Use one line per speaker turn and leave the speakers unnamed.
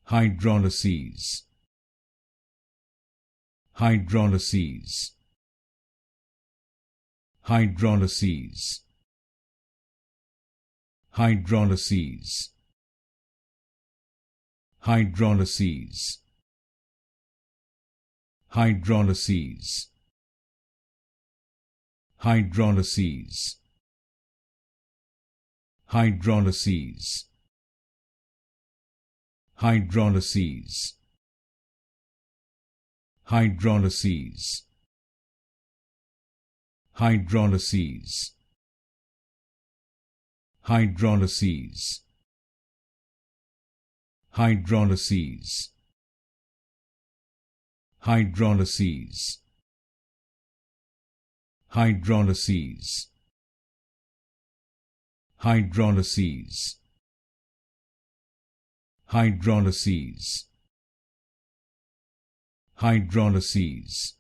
Hydrolyses. Hydrolyses. Hydrolyses. Hydrolyses. Hydrolyses. Hydrolyses. Hydrolyses. Hydrolyses. Hydrolyses. Hydrolyses. Hydrolyses. Hydrolyses. Hydrolyses. Hydrolyses. Hydrolyses. Hydrolyses. Hydrolyses. Hydrolyses.